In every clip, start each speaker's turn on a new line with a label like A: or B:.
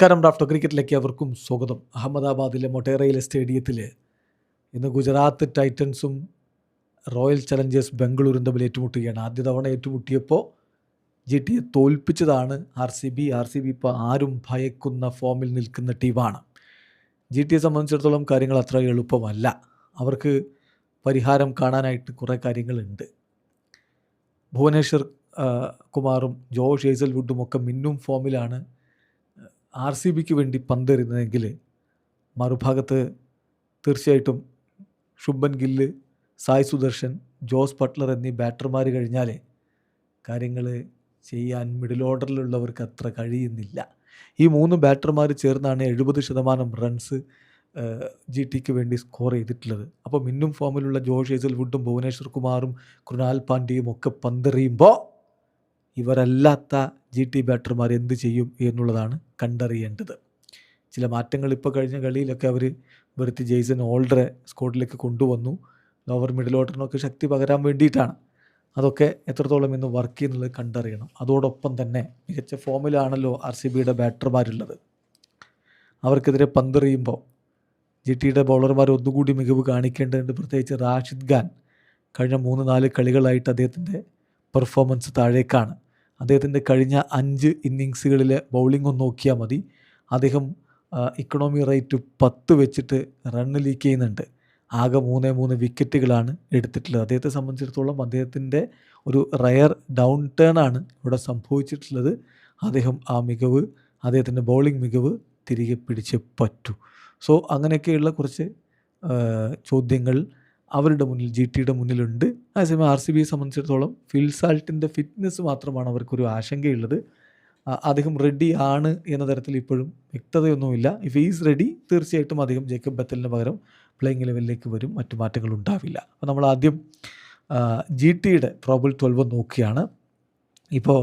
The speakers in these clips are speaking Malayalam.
A: നമസ്കാരം. റാഫ്റ്റോ ക്രിക്കറ്റിലേക്ക് അവർക്കും സ്വാഗതം. അഹമ്മദാബാദിലെ മൊട്ടേറയിലെ സ്റ്റേഡിയത്തിൽ ഇന്ന് ഗുജറാത്ത് ടൈറ്റൻസും റോയൽ ചലഞ്ചേഴ്സ് ബംഗളൂരും തമ്മിൽ ഏറ്റുമുട്ടുകയാണ്. ആദ്യ തവണ ഏറ്റുമുട്ടിയപ്പോൾ GTയെ തോൽപ്പിച്ചതാണ് RCB. ഇപ്പോൾ ആരും ഭയക്കുന്ന ഫോമിൽ നിൽക്കുന്ന ടീമാണ്. GTയെ സംബന്ധിച്ചിടത്തോളം കാര്യങ്ങൾ അത്ര എളുപ്പമല്ല. അവർക്ക് പരിഹാരം കാണാനായിട്ട് കുറേ കാര്യങ്ങളുണ്ട്. ഭുവനേശ്വർ കുമാറും ജോഷ് ഹേസൽവുഡും ഒക്കെ മിന്നും ഫോമിലാണ് RCBക്ക് വേണ്ടി പന്തെറിയുന്നതെങ്കിൽ മറുഭാഗത്ത് തീർച്ചയായിട്ടും ശുഭൻ ഗില്ല്, സായ് സുദർശൻ, ജോസ് ബട്ട്ലർ എന്നീ ബാറ്റർമാർ കഴിഞ്ഞാൽ കാര്യങ്ങൾ ചെയ്യാൻ മിഡിൽ ഓർഡറിലുള്ളവർക്ക് അത്ര കഴിയുന്നില്ല. ഈ 3 ബാറ്റർമാർ ചേർന്നാണ് 70% റൺസ് GTക്ക് വേണ്ടി സ്കോർ ചെയ്തിട്ടുള്ളത്. അപ്പോൾ മിന്നും ഫോമിലുള്ള ജോഷ് ഹേസൽവുഡും ഭുവനേശ്വർ കുമാറും കൃണാൽ പാണ്ഡ്യയും ഒക്കെ പന്തെറിയുമ്പോൾ ഇവരല്ലാത്ത GT ബാറ്റർമാർ എന്ത് ചെയ്യും എന്നുള്ളതാണ് കണ്ടറിയേണ്ടത്. ചില മാറ്റങ്ങൾ ഇപ്പോൾ കഴിഞ്ഞ കളിയിലൊക്കെ അവർ വരുത്തി ജെയ്സൺ ഹോൾഡറെ സ്ക്വാഡിലേക്ക് കൊണ്ടുവന്നു. ലോവർ മിഡിൽ ഓർഡറിനൊക്കെ ശക്തി പകരാൻ വേണ്ടിയിട്ടാണ്. അതൊക്കെ എത്രത്തോളം ഇന്ന് വർക്ക് ചെയ്യുന്നുള്ളത് കണ്ടറിയണം. അതോടൊപ്പം തന്നെ മികച്ച ഫോമിലാണല്ലോ RCBയുടെ ബാറ്റർമാരുള്ളത്. അവർക്കെതിരെ പന്തെറിയുമ്പോൾ GTയുടെ ബൗളർമാർ ഒന്നുകൂടി മികവ് കാണിക്കേണ്ടതുണ്ട്. പ്രത്യേകിച്ച് റാഷിദ് ഖാൻ കഴിഞ്ഞ 3-4 കളികളായിട്ട് അദ്ദേഹത്തിൻ്റെ പെർഫോമൻസ് താഴേക്കാണ്. അദ്ദേഹത്തിൻ്റെ കഴിഞ്ഞ 5 ഇന്നിങ്സുകളിലെ ബൗളിംഗ് ഒന്ന് നോക്കിയാൽ മതി. അദ്ദേഹം ഇക്കണോമി റേറ്റ് 10 വെച്ചിട്ട് റണ്ണ് ലീക്ക് ചെയ്യുന്നുണ്ട്. ആകെ 3 വിക്കറ്റുകളാണ് എടുത്തിട്ടുള്ളത്. അദ്ദേഹത്തെ സംബന്ധിച്ചിടത്തോളം അദ്ദേഹത്തിൻ്റെ ഒരു റയർ ഡൗൺ ടേൺ ആണ് ഇവിടെ സംഭവിച്ചിട്ടുള്ളത്. അദ്ദേഹം ആ മികവ്, അദ്ദേഹത്തിൻ്റെ ബൗളിംഗ് മികവ് തിരികെ പിടിച്ചേ പറ്റൂ. സോ അങ്ങനെയൊക്കെയുള്ള കുറച്ച് ചോദ്യങ്ങൾ അവരുടെ മുന്നിൽ, GTയുടെ മുന്നിലുണ്ട്. അതേസമയം RCBയെ സംബന്ധിച്ചിടത്തോളം ഫിൽ സാൾട്ടിൻ്റെ ഫിറ്റ്നസ് മാത്രമാണ് അവർക്കൊരു ആശങ്കയുള്ളത്. അദ്ദേഹം റെഡി ആണ് എന്ന തരത്തിൽ ഇപ്പോഴും വ്യക്തതയൊന്നുമില്ല. ഇഫ് ഈസ് റെഡി, തീർച്ചയായിട്ടും അദ്ദേഹം ജേക്കബ് ബത്തലിന് പകരം പ്ലേയിങ് ലെവലിലേക്ക് വരും. മറ്റു മാറ്റങ്ങൾ ഉണ്ടാവില്ല. അപ്പോൾ നമ്മൾ ആദ്യം GTയുടെ പ്രോബബിൾ 12 നോക്കുകയാണ്. ഇപ്പോൾ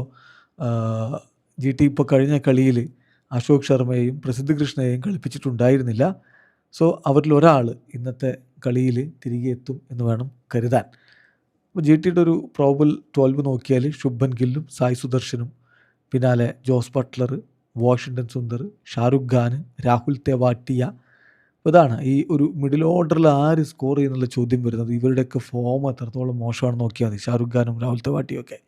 A: GT ഇപ്പോൾ കഴിഞ്ഞ കളിയിൽ അശോക് ശർമ്മയെയും പ്രസിദ്ധ് കൃഷ്ണയെയും കളിപ്പിച്ചിട്ടുണ്ടായിരുന്നില്ല. സോ അവരിൽ ഒരാൾ ഇന്നത്തെ കളിയിൽ തിരികെ എത്തും എന്ന് വേണം കരുതാൻ. അപ്പോൾ GTയുടെ ഒരു പ്രോബബിൾ 12 നോക്കിയാൽ ശുഭൻ ഗില്ലും സായ് സുദർശനും, പിന്നാലെ ജോസ് ബട്ട്ലർ, വാഷിംഗ്ടൺ സുന്ദർ, ഷാരുഖ് ഖാൻ, രാഹുൽ തെവാട്ടിയ. ഇതാണ് ഈ ഒരു മിഡിൽ ഓർഡറിൽ ആര് സ്കോർ ചെയ്യുന്നുള്ള ചോദ്യം വരുന്നത്. ഇവരുടെയൊക്കെ ഫോം എത്രത്തോളം മോശമാണെന്ന് നോക്കിയാൽ മതി. ഷാരുഖ് ഖാനും രാഹുൽ തെവാട്ടിയും ഒക്കെ.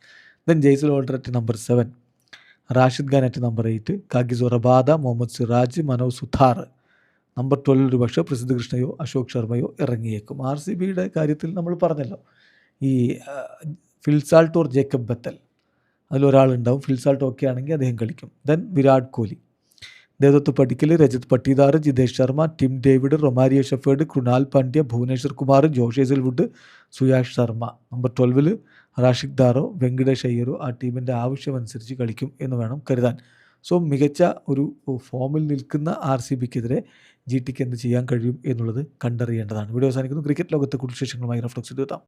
A: Then Jason Holder at number 7, Rashid Khan at number 8, Kagiso Rabada, Mohammed Siraj, Manoj Suthar. Number 12 ഒരു പക്ഷേ പ്രസിദ്ധ് കൃഷ്ണയോ അശോക് ശർമ്മയോ ഇറങ്ങിയേക്കും. RCBയുടെ കാര്യത്തിൽ നമ്മൾ പറഞ്ഞല്ലോ, ഈ Phil Salt or Jacob Bethell അതിലൊരാളുണ്ടാവും. ഫിൽ സാൾട്ട് ഓക്കെ ആണെങ്കിൽ അദ്ദേഹം കളിക്കും. Then Virat Kohli, Devdutt Padikkal, Rajat Patidar, Jitesh Sharma, Tim David, Romario Shepherd, Krunal Pandya, Bhuvneshwar Kumar, Josh Hazlewood, Suyash Sharma. Number 12 Rashid ഖാനോ വെങ്കടേഷ് അയ്യരോ ആ ടീമിൻ്റെ ആവശ്യമനുസരിച്ച് കളിക്കും എന്ന് വേണം കരുതാൻ. സോ മികച്ച ഒരു ഫോമിൽ നിൽക്കുന്ന RCBക്കെതിരെ GTക്ക് എന്ത് ചെയ്യാൻ കഴിയും എന്നുള്ളത് കണ്ടറിയേണ്ടതാണ്. വീഡിയോ അവസാനിക്കുന്നു. ക്രിക്കറ്റ് ലോകത്തെ കൂടുതൽ വിശേഷങ്ങളുമായി റഫ്ലക്സ് എത്താം.